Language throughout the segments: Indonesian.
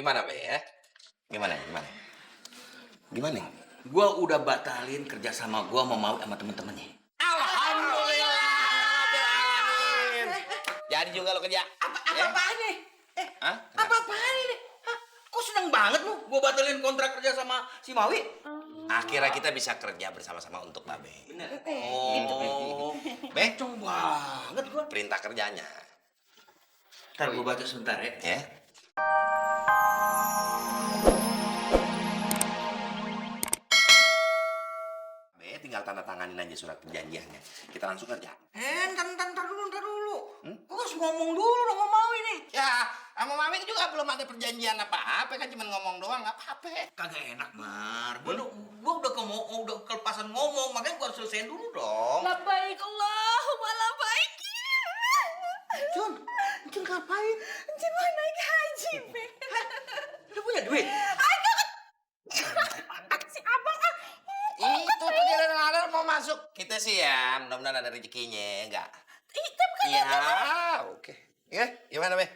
Gimana, Be ya? Gimana? Gimana? Gua udah batalin kerja sama gua mau sama temen-temennya. Alhamdulillah. Jadi juga lo kerja. Apa-apaan nih? Hah? Apa-apaan ini? Hah? Kok seneng banget lu gua batalin kontrak kerja sama si Mawi? Akhirnya kita bisa kerja bersama-sama untuk Babe. Bener. Oh, Be, Cong banget gua. perintah kerjanya. Ntar gua baca sebentar ya. Ya. Be, tinggal tanda tanganin aja surat perjanjiannya. Kita langsung kerja. Ntar dulu. Gua harus ngomong dulu dong sama Mawi nih. Ya, sama Mami juga belum ada perjanjian apa-apa kan, cuma ngomong doang, nggak apa-apa. Kagak enak, Mar. Gua udah kelepasan ngomong, makanya gua harus selesaiin dulu dong. Labbaik Allahumma labbaik. Jun ngapain? Encon mau naik haji, Be. Lu punya duit? Si abang ah. Itu tadi ada mau masuk. Kita sih ya, mudah-mudahan ada rezekinya, enggak? Tapi kan Iya, oke. Ya, gimana, Be?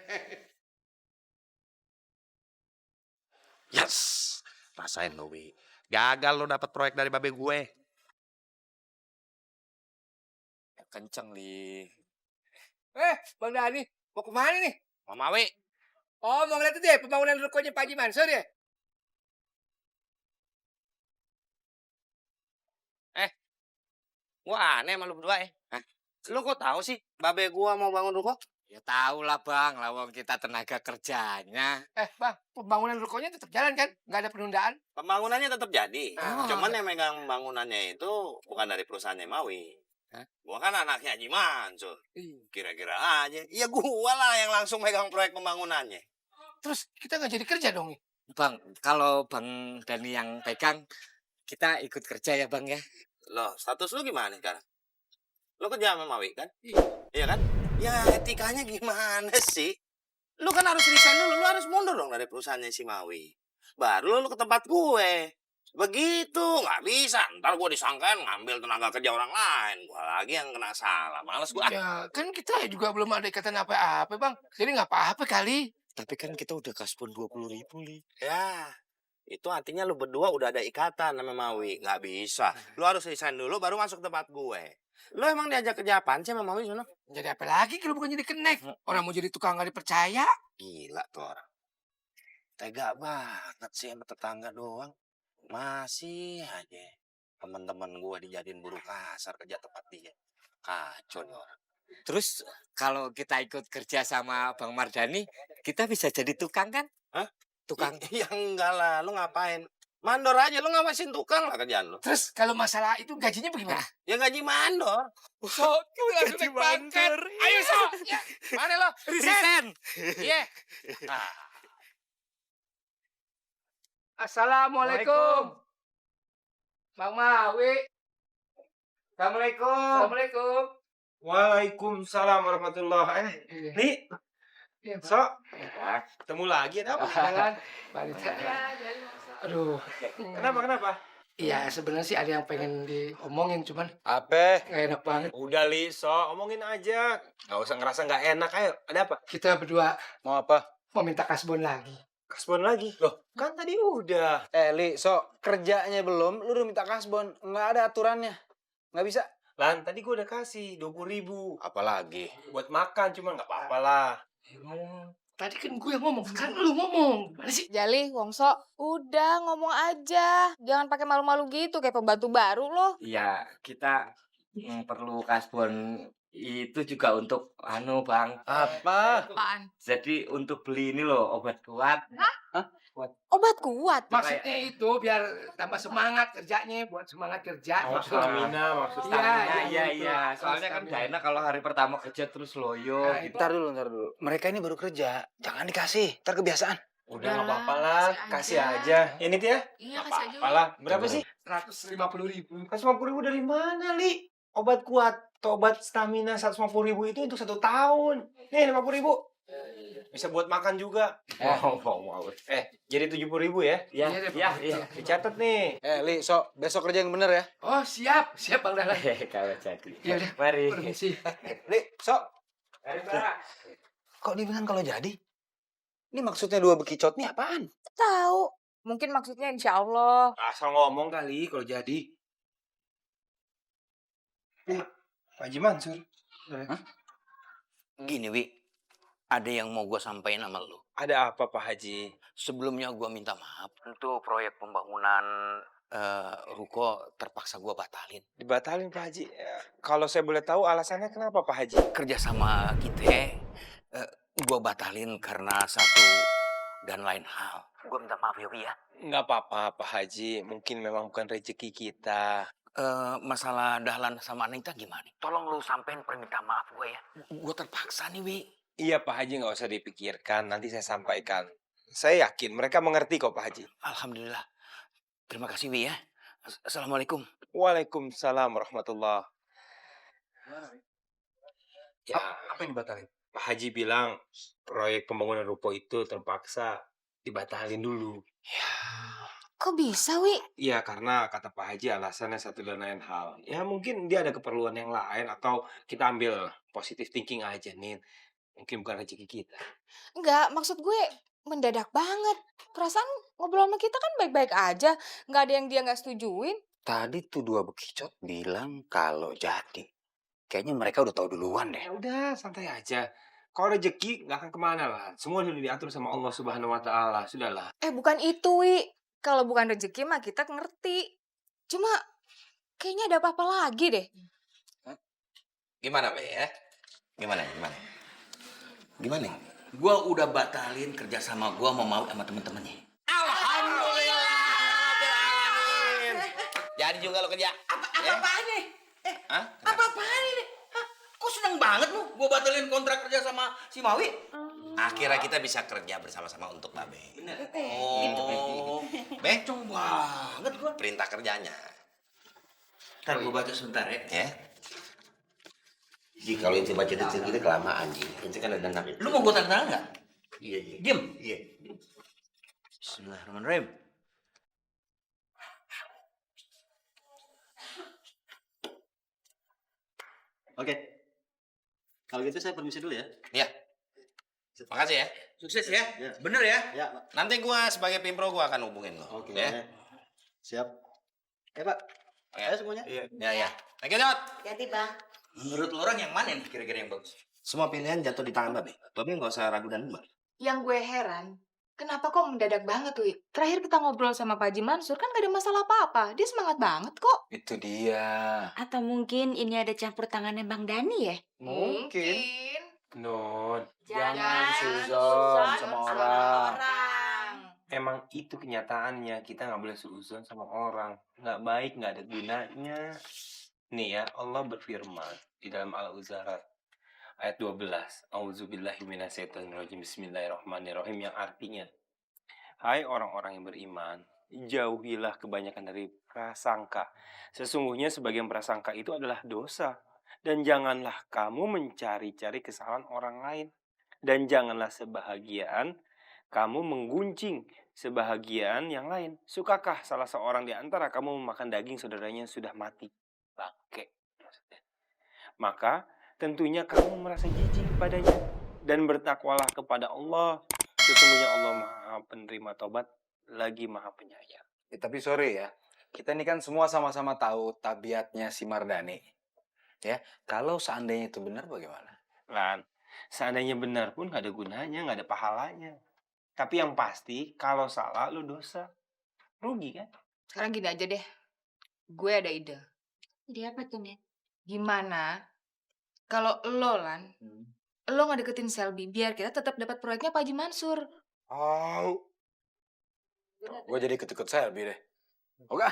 Yes, rasain lo, Be. Gagal lo dapet proyek dari babe gue. Kenceng, Li. Bang Dhani, mau kemana nih? Mama Mawi. Oh, mau ngeliat itu deh, pembangunan rukonya Pak Haji Mansur ya? Wah, aneh sama lu berdua ya. Hah? Lu kok tahu sih babe gua mau bangun ruko? Ya tahu lah bang, lawang kita tenaga kerjanya. Bang, pembangunan rukonya tetap jalan kan? Nggak ada penundaan? Pembangunannya tetap jadi. Ah. Cuman yang megang bangunannya itu bukan dari perusahaannya Mawi. Hah? Gua kan anaknya Haji Mansur. Iya. Kira-kira aja. Ya gua lah yang langsung megang proyek pembangunannya. Terus kita nggak jadi kerja dong nih? Bang, kalau Bang Dhani yang pegang, kita ikut kerja ya bang ya. Loh, status lu gimana sekarang? Lu kerja sama Mawi kan? Iya. Iya kan? Ya etikanya gimana sih? Lu kan harus resign dulu, lu harus mundur dong dari perusahaannya si Mawi. Baru lu ke tempat gue. Begitu, nggak bisa. Ntar gue disangkain ngambil tenaga kerja orang lain. Gue lagi yang kena salah. Males gue. Ya, kan kita juga belum ada ikatan apa-apa, Bang. Jadi nggak apa-apa kali. Tapi kan kita udah kasbon 20.000 Li. Ya, itu artinya lu berdua udah ada ikatan sama Mawi. Nggak bisa. Lu harus resign dulu, baru masuk tempat gue. Lu emang diajak kerja apaan sih sama Mawi sono? Jadi apa lagi kalau bukan jadi kenek? Orang mau jadi tukang nggak dipercaya. Gila tuh orang. Tega banget sih sama tetangga doang. Masih aja teman-teman gue dijadiin buruh kasar kerja tempat dia. Kacau nih orang. Terus kalau kita ikut kerja sama Bang Mardhani, kita bisa jadi tukang kan? Hah? Tukang. Ya enggak lah, lu ngapain? Mandor aja, lu ngawasin tukang lah kerjaan lu. Terus kalau masalah itu gajinya bagaimana? Ya gaji mandor. So, kita langsung naik pangkat. Ayo, So. Ya. Mana lo? Resign. Iya. Assalamualaikum. Bang Mawi. Assalamualaikum. Assalamualaikum. Waalaikumsalam warahmatullahi. Nih, Iya, Pak. So, ketemu lagi ada apa? Jangan. Balita. Aduh. Kenapa? Iya, sebenarnya sih ada yang pengen diomongin, cuman Apa? nggak enak banget. Udah Li, So, omongin aja. Gak usah ngerasa nggak enak. Ayo, ada apa? Kita berdua Mau apa? mau minta kasbon lagi. Kasbon lagi? Loh, kan tadi udah. Li, so kerjanya belum, lu udah minta kasbon, nggak ada aturannya, nggak bisa. Lan, tadi gua udah kasih 20.000 Apalagi? buat makan, cuma nggak apa-apa lah. Tadi kan gue yang ngomong, sekarang lu ngomong. Gimana sih? Jali, Wongso, udah ngomong aja. Jangan pakai malu-malu gitu kayak pembantu baru loh. Iya, kita perlu kasbon itu juga untuk bang. Apa? Apaan? Jadi untuk beli ini loh obat kuat. Obat kuat. Maksudnya itu biar tambah semangat kerjanya, buat semangat kerja. Mau stamina, maksud Iya, stamina. Iya. Soalnya kan gak enak kalau hari pertama kerja terus loyo. Nah, Gitu. Ntar dulu. Mereka ini baru kerja, jangan dikasih, ntar kebiasaan. Udah nggak apa-apa lah, kasih aja. Ini dia? Iya, Nggak kasih aja. apa-apa lah. Berapa sih? 150.000. 150.000 dari mana, Li? Obat kuat, obat stamina 150.000 itu untuk 1 tahun. Nih, 50.000. Bisa buat makan juga. Mau. Jadi 70.000 ya? Iya. Dicatat nih. Li, so besok kerja yang bener ya. Oh, siap Bang Dahlan. Kalau jadi. Ya udah, Mari. permisi. Li, so Mari, Mbak. kok dia bilang kalau jadi? Ini maksudnya 2 bekicot nih apaan? Tahu. Mungkin maksudnya insya Allah. Asal ngomong kali kalau jadi. Pak Haji Mansur. Gini, Wi. Ada yang mau gue sampaikan sama lu. Ada apa Pak Haji? Sebelumnya gue minta maaf. Untuk proyek pembangunan ruko terpaksa gue batalin. Dibatalin Pak Haji. Kalau saya boleh tahu alasannya kenapa Pak Haji? Kerja sama kita, gue batalin karena satu dan lain hal. Gue minta maaf ya, Wi ya. Nggak apa-apa Pak Haji. Mungkin memang bukan rezeki kita. Masalah Dahlan sama Anita gimana? Tolong lu sampein permintaan maaf gue ya. Gue terpaksa nih, Wi. Iya Pak Haji, nggak usah dipikirkan. Nanti saya sampaikan. Saya yakin mereka mengerti kok Pak Haji. Alhamdulillah. Terima kasih, Wi ya. Assalamualaikum. Waalaikumsalam warahmatullah. Ya, Apa yang dibatalin? Pak Haji bilang proyek pembangunan ruko itu terpaksa dibatalin dulu. Kok bisa, Wi? Iya, karena kata Pak Haji alasannya satu dan lain hal. Ya mungkin dia ada keperluan yang lain atau kita ambil positive thinking aja nih. Mungkin bukan rezeki kita. Enggak, maksud gue mendadak banget. Perasaan ngobrol sama kita kan baik-baik aja. Nggak ada yang dia nggak setujuin. Tadi tuh 2 bekicot bilang kalau jadi. Kayaknya mereka udah tahu duluan deh. Ya udah, santai aja. Kalau rezeki nggak akan kemana lah. Semua sudah diatur sama Allah Subhanahu Wa Taala. Sudahlah. Bukan itu, Wi. Kalau bukan rezeki mah kita ngerti. Cuma kayaknya ada apa-apa lagi deh. Gimana, Be ya? Gimana? Gue udah batalin kerja sama gue mau sama temen-temennya. Alhamdulillah. Jadi juga lo kerja. Apa-apaan nih? Hah? Apa-apaan ini? Hah? Kok seneng banget lu gua batalin kontrak kerja sama si Mawi? Akhirnya kita bisa kerja bersama-sama untuk Babe. Bener. Oh, Be, Cong banget gua. perintah kerjanya. Ntar gua baca sebentar ya. Ya. Jadi kalau inti baca detail kita kelamaan, Ji. Inti kan ada enam. Lu mau gua tanda tangan nggak? Iya. Diem. Iya. Bismillahirrahmanirrahim. Oke. Kalau gitu saya permisi dulu ya. Iya. Makasih ya. Sukses ya. Ya. Bener ya. Ya, Pak. Nanti gua sebagai pimpro gua akan hubungin lo. Oke. Ya. Siap. Pak. Ya. Ayo semuanya. Ya. Thank you, Jod. Hati, Bang. Menurut lu orang yang mana nih kira-kira yang bagus? Semua pilihan jatuh di tangan Babe. Babe nggak usah ragu dan bimbang. Yang gue heran, kenapa kok mendadak banget, Wi? Terakhir kita ngobrol sama Pak Haji Mansur kan gak ada masalah apa-apa. Dia semangat banget kok. Itu dia. Atau mungkin ini ada campur tangannya Bang Dani ya? Mungkin. Non, Jangan suzon sama orang. emang itu kenyataannya. Kita nggak boleh suzon sama orang. Nggak baik, nggak ada gunanya. Nih ya, Allah berfirman di dalam Al-Huzarat ayat 12. Auzubillahi minasyaitonirrajim. Bismillahirrahmanirrahim, yang artinya, hai orang-orang yang beriman, jauhilah kebanyakan dari prasangka. Sesungguhnya sebagian prasangka itu adalah dosa. Dan janganlah kamu mencari-cari kesalahan orang lain. Dan janganlah sebahagiaan kamu menggunjing sebahagian yang lain. Sukakah salah seorang di antara kamu memakan daging saudaranya yang sudah mati? Bangke maksudnya. Maka tentunya kamu merasa jijik kepadanya. Dan bertakwalah kepada Allah. Sesungguhnya Allah Maha Penerima Tobat, lagi Maha Penyayang. Tapi sorry ya, kita ini kan semua sama-sama tahu tabiatnya si Mardani. Ya, kalau seandainya itu benar bagaimana? Lan, seandainya benar pun gak ada gunanya, gak ada pahalanya. Tapi yang pasti, kalau salah lu dosa. Rugi kan? Sekarang gini aja deh. Gue ada ide. Dia apa tuh, Net? Gimana kalau lo, Lan, lo nggak deketin Selby biar kita tetap dapat proyeknya Pak Haji Mansur. Gue jadi ikut-ikut Selby deh. Oke.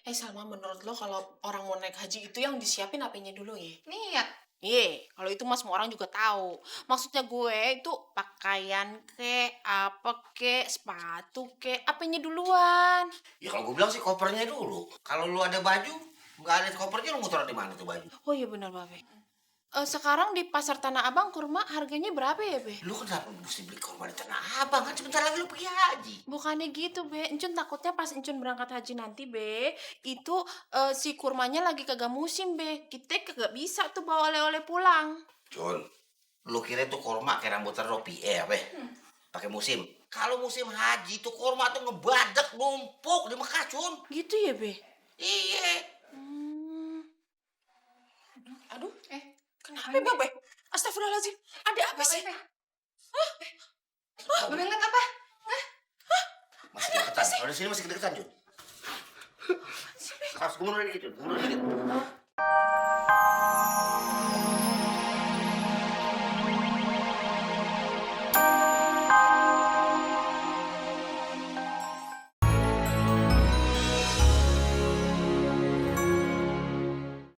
Salma, menurut lo kalau orang mau naik haji itu yang disiapin apanya dulu ya? Niat. Iya, kalau itu mah semua orang juga tahu. Maksudnya gue itu pakaian ke, apa ke, sepatu ke, apanya duluan? Ya kalau gue bilang sih kopernya dulu. Kalau lu ada baju, nggak ada kopernya, lu mau taruh di mana tuh baju? Oh iya benar, Babe. Sekarang di pasar Tanah Abang kurma harganya berapa ya, Be? Lu kenapa mesti beli kurma di Tanah Abang? Kan sebentar lagi lu pergi haji. Bukannya gitu, Be. Encun takutnya pas Encun berangkat haji nanti, Be, itu si kurmanya lagi kagak musim, Be. Kita kagak bisa tuh bawa oleh-oleh pulang. Jun, lu kira itu kurma kayak rambutan ropi, Be? pakai musim. Kalau musim haji tuh kurma tuh ngebadak numpuk di Mekah, Cun. Gitu ya, Be? Iya. Aduh, kenapa, Babe? Astagfirullahaladzim. Ada apa sih? Babe ngeliat apa? Masih deketan. Kalau di sini masih kedeketan, Jun. Harus mundur dikit, Jun. Mundur dikit.